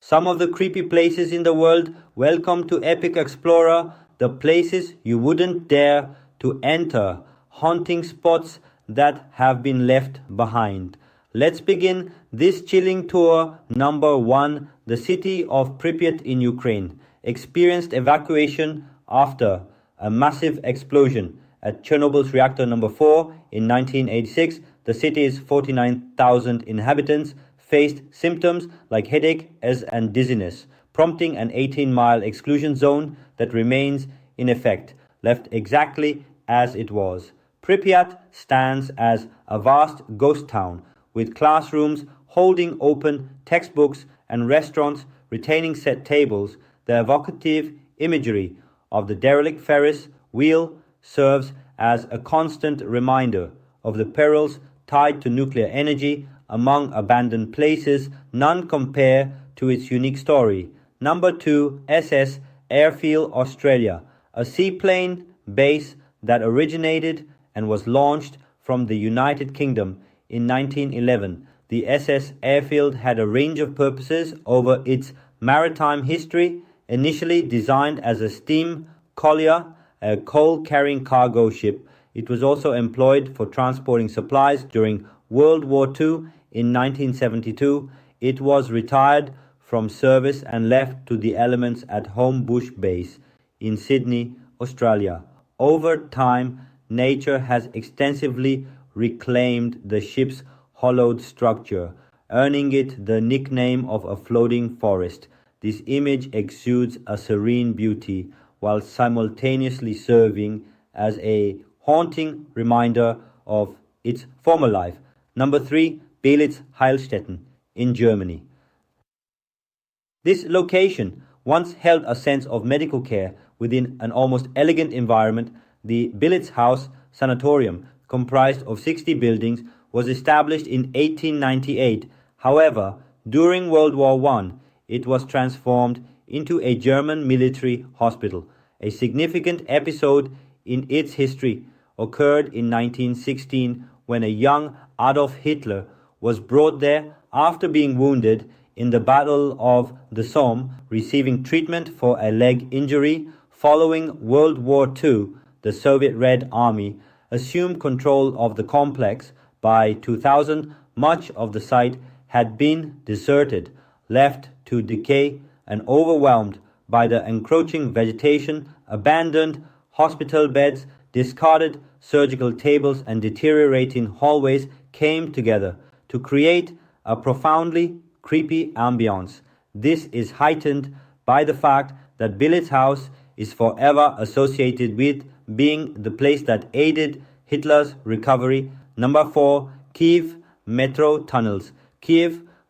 Some of the creepy places in the world. Welcome to Epic Explorer, the places you wouldn't dare to enter, haunting spots that have been left behind. Let's begin this chilling tour. Number 1, the city of Pripyat in Ukraine experienced evacuation after a massive explosion at Chernobyl's reactor number 4 in 1986. The city's 49,000 inhabitants faced symptoms like headache and dizziness, prompting an 18-mile exclusion zone that remains in effect, left exactly as it was. Pripyat stands as a vast ghost town, with classrooms holding open textbooks and restaurants retaining set tables. The evocative imagery of the derelict Ferris wheel serves as a constant reminder of the perils tied to nuclear energy among abandoned places. None compare to its unique story. Number 2, SS Airfield Australia, a seaplane base that originated and was launched from the United Kingdom in 1911. The SS Airfield had a range of purposes over its maritime history. Initially designed as a steam collier, a coal-carrying cargo ship, it was also employed for transporting supplies during World War II. In 1972, it was retired from service and left to the elements at Homebush Base in Sydney, Australia. Over time, nature has extensively reclaimed the ship's hollowed structure, earning it the nickname of a floating forest. This image exudes a serene beauty while simultaneously serving as a haunting reminder of its former life. Number 3, Beelitz-Heilstätten in Germany. This location once held a sense of medical care within an almost elegant environment. The Beylitz House Sanatorium, comprised of 60 buildings, was established in 1898. However, during World War I, it was transformed into a German military hospital. A significant episode in its history occurred in 1916 when a young Adolf Hitler was brought there after being wounded in the Battle of the Somme, receiving treatment for a leg injury. Following World War II, the Soviet Red Army assumed control of the complex. By 2000, much of the site had been deserted, left to decay and overwhelmed by the encroaching vegetation. Abandoned hospital beds, discarded surgical tables and deteriorating hallways came together to create a profoundly creepy ambience. This is heightened by the fact that Beylitz House is forever associated with being the place that aided Hitler's recovery. Number 4, Kiev metro tunnels.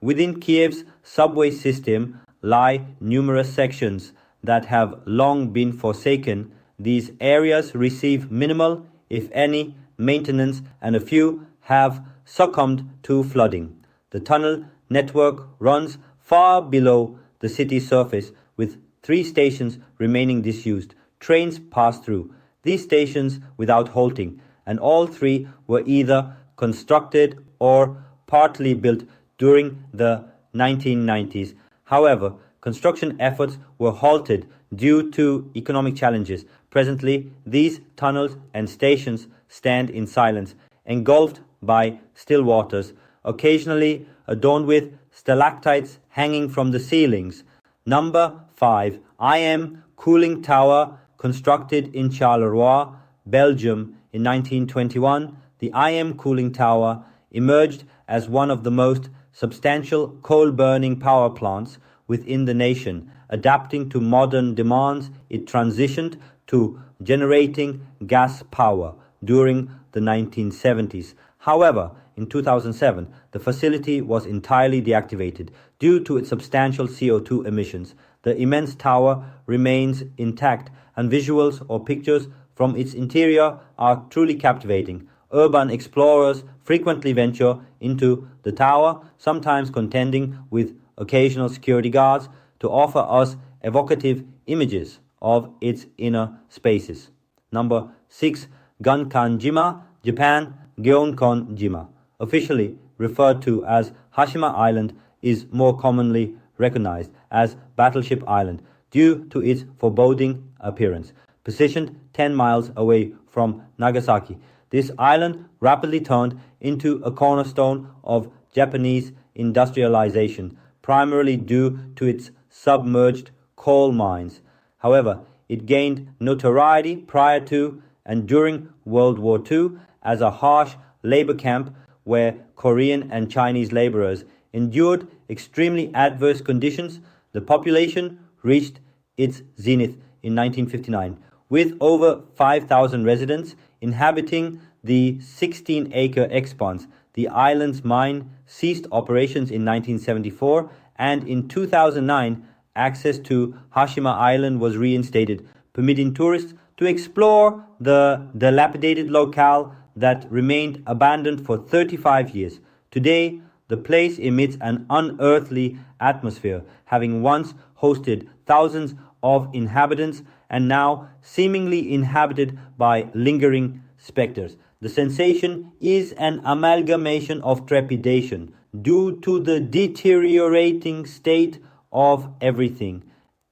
Within Kiev's subway system lie numerous sections that have long been forsaken. These areas receive minimal, if any, maintenance, and a few have succumbed to flooding. The tunnel network runs far below the city's surface, with 3 stations remaining disused. Trains pass through these stations without halting, and all 3 were either constructed or partly built during the 1990s. However, construction efforts were halted due to economic challenges. Presently, these tunnels and stations stand in silence, engulfed by still waters, occasionally adorned with stalactites hanging from the ceilings. Number 5, IM Cooling Tower, constructed in Charleroi, Belgium in 1921. The IM Cooling Tower emerged as one of the most substantial coal-burning power plants within the nation. Adapting to modern demands, it transitioned to generating gas power during the 1970s. However, in 2007, the facility was entirely deactivated due to its substantial CO2 emissions. The immense tower remains intact, and visuals or pictures from its interior are truly captivating. Urban explorers frequently venture into the tower, sometimes contending with occasional security guards, to offer us evocative images of its inner spaces. Number 6, Gunkanjima, Japan. Gyeonkon-jima, officially referred to as Hashima Island, is more commonly recognized as Battleship Island due to its forbidding appearance. Positioned 10 miles away from Nagasaki, this island rapidly turned into a cornerstone of Japanese industrialization, primarily due to its submerged coal mines. However, it gained notoriety prior to and during World War II as a harsh labor camp where Korean and Chinese laborers endured extremely adverse conditions. The population reached its zenith in 1959, with over 5,000 residents inhabiting the 16-acre expanse. The island's mine ceased operations in 1974, and in 2009, access to Hashima Island was reinstated, permitting tourists to explore the dilapidated locale that remained abandoned for 35 years. Today, the place emits an unearthly atmosphere, having once hosted thousands of inhabitants and now seemingly inhabited by lingering specters. The sensation is an amalgamation of trepidation due to the deteriorating state of everything,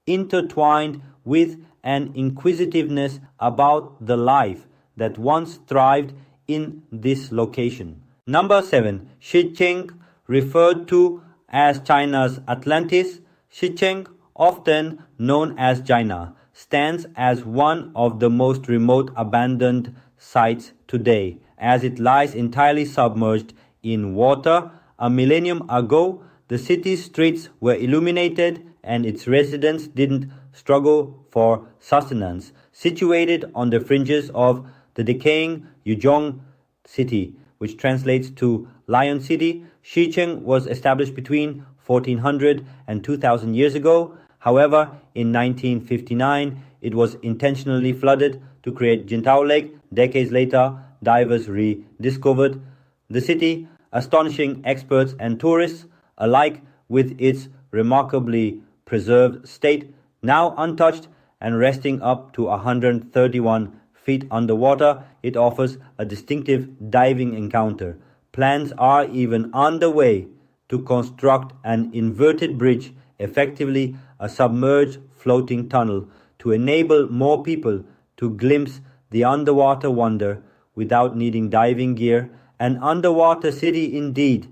intertwined with an inquisitiveness about the life that once thrived in this location. Number 7. Xingqiu, referred to as China's Atlantis. Xingqiu, often known as China, stands as one of the most remote abandoned sites today, as it lies entirely submerged in water. A millennium ago, the city's streets were illuminated and its residents didn't struggle for sustenance. Situated on the fringes of the decaying Yuzhong city, which translates to Lion City, Xingqiu was established between 1400 and 2000 years ago. However, in 1959, it was intentionally flooded to create Jintao Lake. Decades later, divers rediscovered the city, astonishing experts and tourists alike with its remarkably preserved state, now untouched and resting up to 131 feet underwater. It offers a distinctive diving encounter. Plans are even underway to construct an inverted bridge, effectively a submerged floating tunnel, to enable more people to glimpse the underwater wonder without needing diving gear. An underwater city indeed.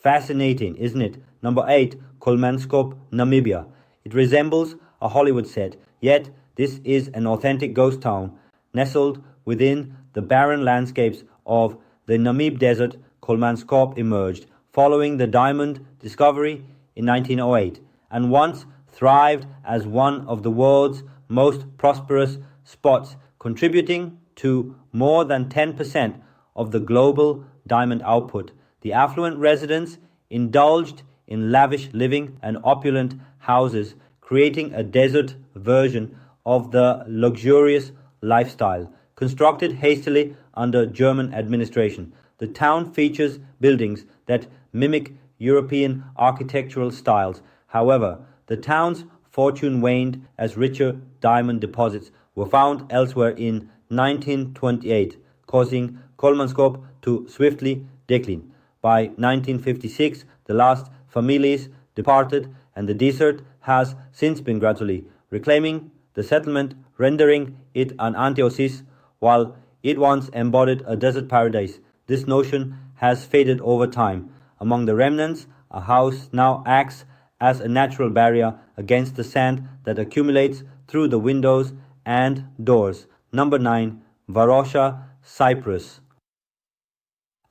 Fascinating, isn't it? Number 8. Colmanskop, Namibia. It resembles a Hollywood set, yet this is an authentic ghost town. Nestled within the barren landscapes of the Namib Desert, Colmanskop emerged following the diamond discovery in 1908, and once thrived as one of the world's most prosperous spots, contributing to more than 10% of the global diamond output. The affluent residents indulged in lavish living and opulent houses, creating a desert version of the luxurious lifestyle. Constructed hastily under German administration, the town features buildings that mimic European architectural styles. However, the town's fortune waned as richer diamond deposits were found elsewhere in 1928, causing Colmanskop to swiftly decline. By 1956, the last families departed, and the desert has since been gradually reclaiming the settlement, rendering it an antioasis. While it once embodied a desert paradise, this notion has faded over time. Among the remnants, a house now acts as a natural barrier against the sand that accumulates through the windows and doors. Number 9. Varosha Cyprus.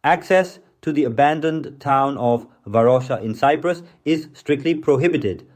Access to the abandoned town of Varosha in Cyprus is strictly prohibited,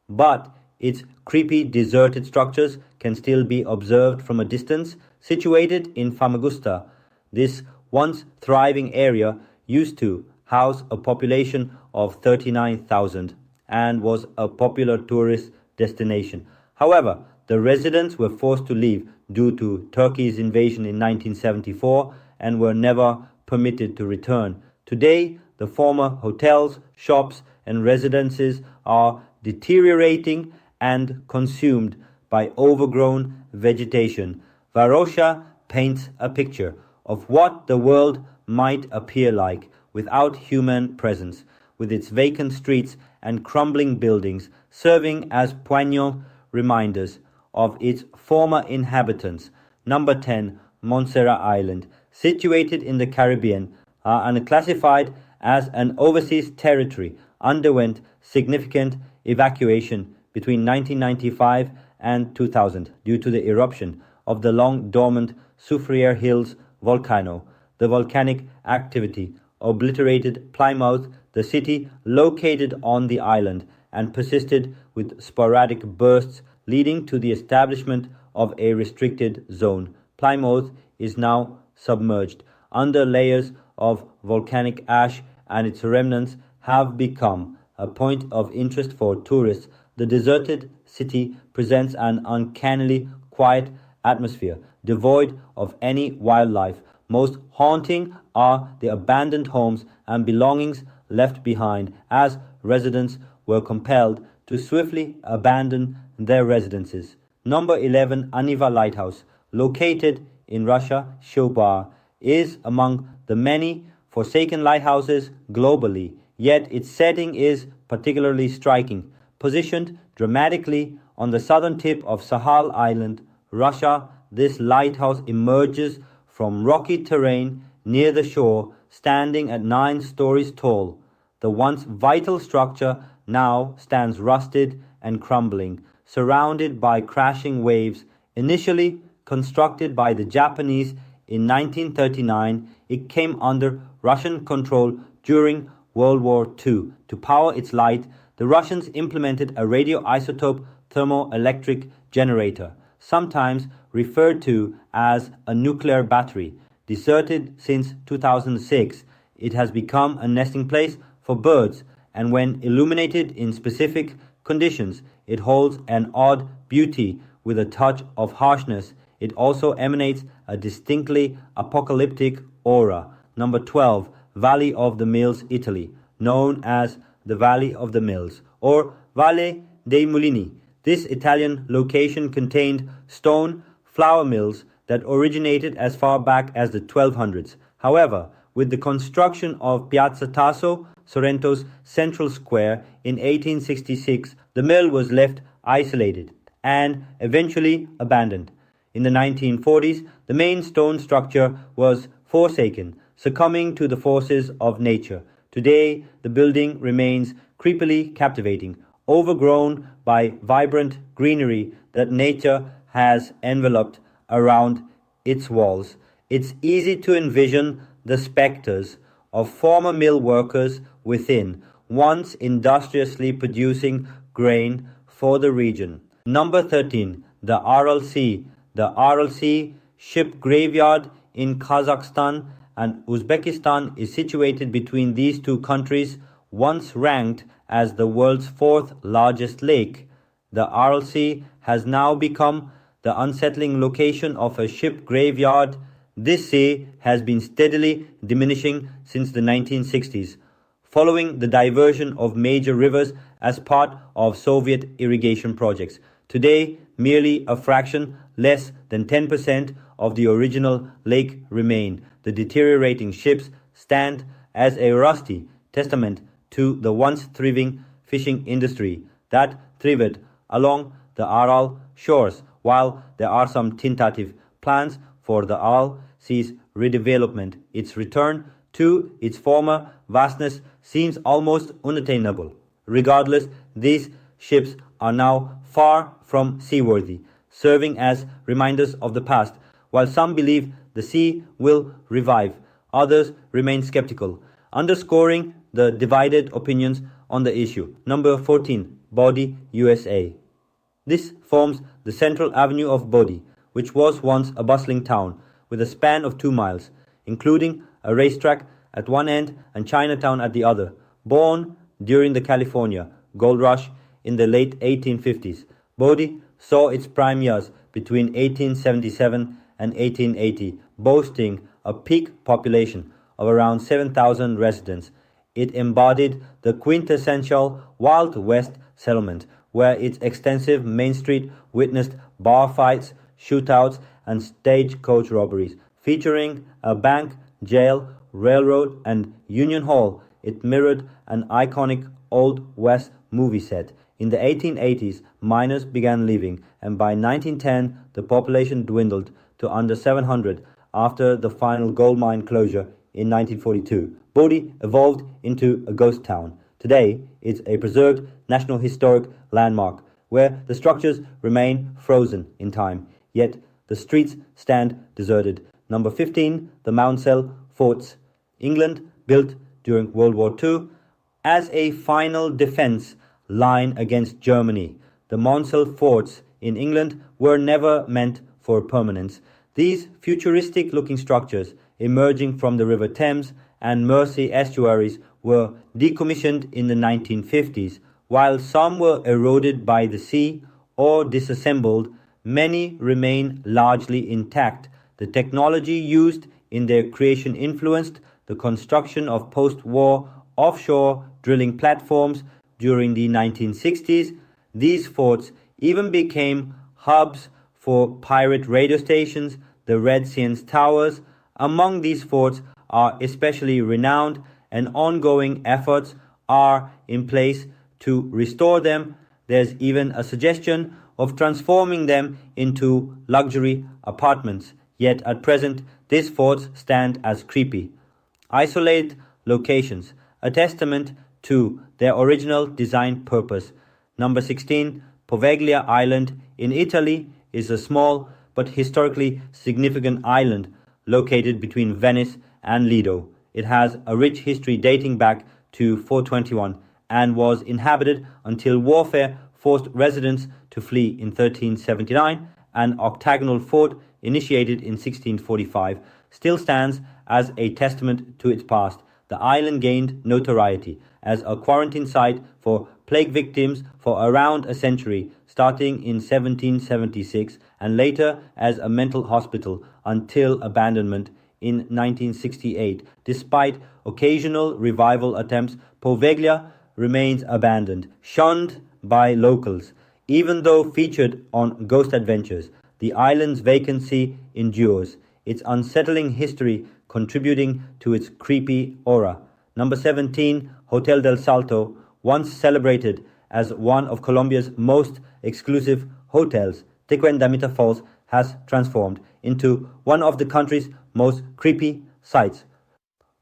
but its creepy deserted structures can still be observed from a distance. Situated in Famagusta, this once thriving area used to house a population of 39,000 and was a popular tourist destination. However, the residents were forced to leave due to Turkey's invasion in 1974 and were never permitted to return. Today, the former hotels, shops, and residences are deteriorating and consumed by overgrown vegetation. Varosha paints a picture of what the world might appear like without human presence. with its vacant streets and crumbling buildings, serving as poignant reminders of its former inhabitants. Number 10, Montserrat Island, situated in the Caribbean, and classified as an overseas territory, underwent significant evacuation between 1995 and 2000 due to the eruption of the long-dormant Soufriere Hills volcano. The volcanic activity obliterated Plymouth, the city located on the island, and persisted with sporadic bursts, leading to the establishment of a restricted zone. Plymouth is now submerged under layers of volcanic ash, and its remnants have become a point of interest for tourists. The deserted city presents an uncannily quiet atmosphere, devoid of any wildlife. Most haunting are the abandoned homes and belongings left behind, as residents were compelled to swiftly abandon their residences. Number 11, Aniva Lighthouse, located in Russia, Shobar, is among the many forsaken lighthouses globally, yet its setting is particularly striking. Positioned dramatically on the southern tip of Sahal Island, Russia, this lighthouse emerges from rocky terrain near the shore, standing at 9 stories tall. The once vital structure now stands rusted and crumbling, surrounded by crashing waves. Initially constructed by the Japanese in 1939, it came under Russian control during World War II. To power its light, the Russians implemented a radioisotope thermoelectric generator, sometimes referred to as a nuclear battery. Deserted since 2006, it has become a nesting place for birds, and when illuminated in specific conditions, it holds an odd beauty with a touch of harshness. It also emanates a distinctly apocalyptic aura. Number 12, Valley of the Mills, Italy, known as the Valley of the Mills or Valle dei Mulini. This Italian location contained stone flour mills that originated as far back as the 1200s. However, with the construction of Piazza Tasso, Sorrento's central square, in 1866, the mill was left isolated and eventually abandoned. In the 1940s, the main stone structure was forsaken, succumbing to the forces of nature. Today, the building remains creepily captivating, overgrown by vibrant greenery that nature has enveloped around its walls. It's easy to envision the specters of former mill workers within, once industriously producing grain for the region. Number 13, the Aral Sea. The Aral Sea ship graveyard in Kazakhstan and Uzbekistan is situated between these two countries, once ranked as the world's 4th largest lake. The Aral Sea has now become the unsettling location of a ship graveyard. This sea has been steadily diminishing since the 1960s, following the diversion of major rivers as part of Soviet irrigation projects. Today, merely a fraction, less than 10% of the original lake remain. The deteriorating ships stand as a rusty testament to the once thriving fishing industry that thrived along the Aral shores. While there are some tentative plans for the Aral Sea's redevelopment, its return to its former vastness seems almost unattainable. Regardless, these ships are now far from seaworthy, serving as reminders of the past. While some believe the sea will revive, others remain skeptical, underscoring the divided opinions on the issue. Number 14, Bodie, USA. This forms the central avenue of Bodie, which was once a bustling town with a span of 2 miles, including a racetrack at one end and Chinatown at the other. Born during the California gold rush in the late 1850s, Bodie saw its prime years between 1877 and 1880, boasting a peak population of around 7,000 residents. It embodied the quintessential Wild West settlement, where its extensive main street witnessed bar fights, shootouts, and stagecoach robberies. Featuring a bank, jail, railroad, and union hall, It mirrored an iconic Old West movie set. In the 1880s, miners began leaving, and by 1910, the population dwindled to under 700 after the final gold mine closure in 1942. Bodhi evolved into a ghost town. Today, it's a preserved National Historic Landmark where the structures remain frozen in time, yet the streets stand deserted. Number 15, the Mounsell Forts. England built during World War II as a final defense line against Germany. The Mounsell Forts in England were never meant for permanence. These futuristic-looking structures emerging from the River Thames and Mersey estuaries were decommissioned in the 1950s. While some were eroded by the sea or disassembled, many remain largely intact. The technology used in their creation influenced the construction of post-war offshore drilling platforms during the 1960s. These forts even became hubs for pirate radio stations, the Red Sands Towers. Among these forts are especially renowned, and ongoing efforts are in place to restore them. There's even a suggestion of transforming them into luxury apartments. Yet at present, these forts stand as creepy, isolated locations, a testament to their original design purpose. Number 16, Poveglia Island in Italy is a small but historically significant island located between Venice and Lido. It has a rich history dating back to 421 and was inhabited until warfare forced residents to flee in 1379. An octagonal fort initiated in 1645 still stands as a testament to its past. The island gained notoriety as a quarantine site for plague victims for around a century, starting in 1776, and later as a mental hospital until abandonment in 1968. Despite occasional revival attempts, Poveglia remains abandoned, shunned by locals. Even though featured on Ghost Adventures, the island's vacancy endures, its unsettling history contributing to its creepy aura. Number 17, Hotel Del Salto, once celebrated as one of Colombia's most exclusive hotels, Tequendamita Falls has transformed into one of the country's most creepy sites.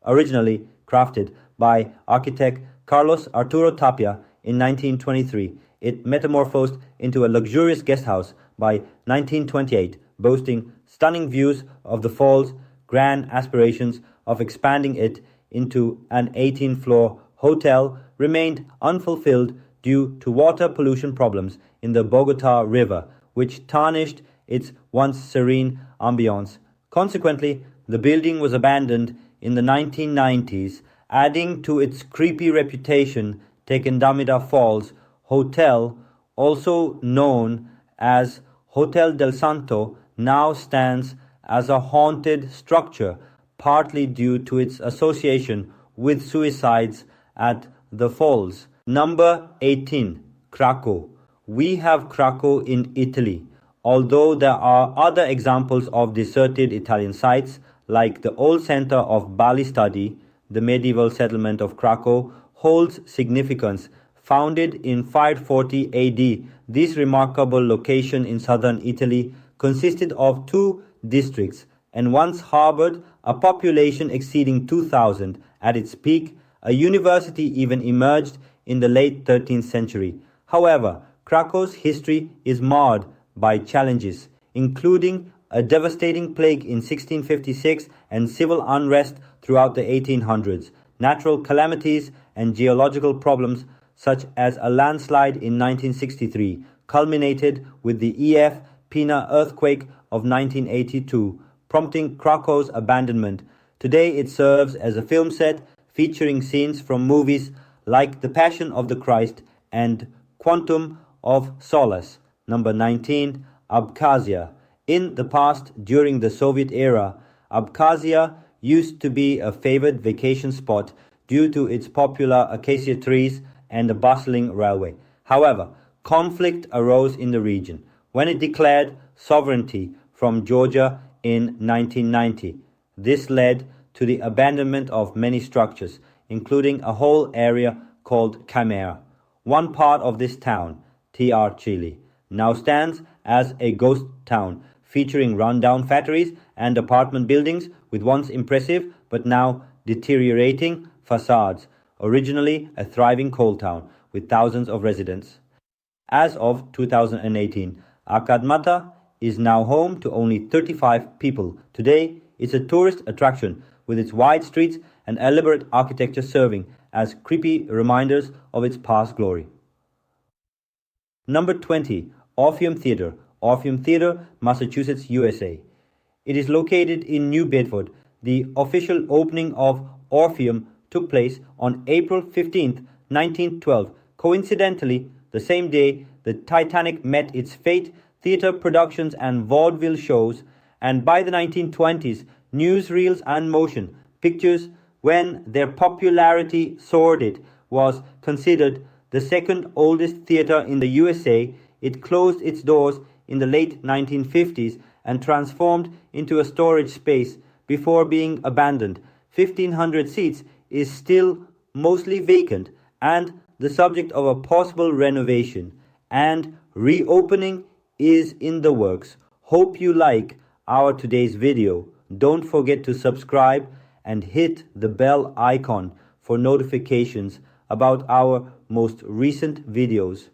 Originally crafted by architect Carlos Arturo Tapia in 1923, it metamorphosed into a luxurious guest house by 1928, boasting stunning views of the falls, grand aspirations of expanding it into an 18-floor hotel remained unfulfilled due to water pollution problems in the Bogota River, which tarnished its once serene ambiance. Consequently, the building was abandoned in the 1990s, adding to its creepy reputation. Tequendamita Falls Hotel, also known as Hotel Del Santo, now stands as a haunted structure, partly due to its association with suicides at the falls. Number 18, Krakow. We have Krakow in Italy, although there are other examples of deserted Italian sites, like the old center of Bali study. The medieval settlement of Krakow holds significance. Founded in 540 AD, this remarkable location in southern Italy consisted of two districts and once harbored a population exceeding 2,000. At its peak, a university even emerged in the late 13th century. However, Krakow's history is marred by challenges, including a devastating plague in 1656 and civil unrest throughout the 1800s. Natural calamities and geological problems such as a landslide in 1963 culminated with the EF Pina earthquake of 1982, prompting Krakow's abandonment. Today it serves as a film set featuring scenes from movies like The Passion of the Christ and Quantum of Solace. Number 19, Abkhazia. In the past, during the Soviet era, Abkhazia used to be a favored vacation spot due to its popular acacia trees and a bustling railway. However, conflict arose in the region when it declared sovereignty from Georgia in 1990. This led to the abandonment of many structures, including a whole area called Chimera. One part of this town, TR Chile, now stands as a ghost town, featuring rundown factories and apartment buildings with once impressive but now deteriorating facades, originally a thriving coal town with thousands of residents. As of 2018, Akadmata is now home to only 35 people. Today, it's a tourist attraction with its wide streets and elaborate architecture serving as creepy reminders of its past glory. Number 20. Orpheum Theater, Orpheum Theater, Massachusetts, USA. It is located in New Bedford. The official opening of Orpheum took place on April 15, 1912. Coincidentally, the same day the Titanic met its fate, theater productions and vaudeville shows, and by the 1920s, newsreels and motion pictures, when their popularity soared, was considered the second oldest theater in the USA. It closed its doors in the late 1950s and transformed into a storage space before being abandoned. 1,500 seats is still mostly vacant and the subject of a possible renovation, and reopening is in the works. Hope you like our today's video. Don't forget to subscribe and hit the bell icon for notifications about our most recent videos.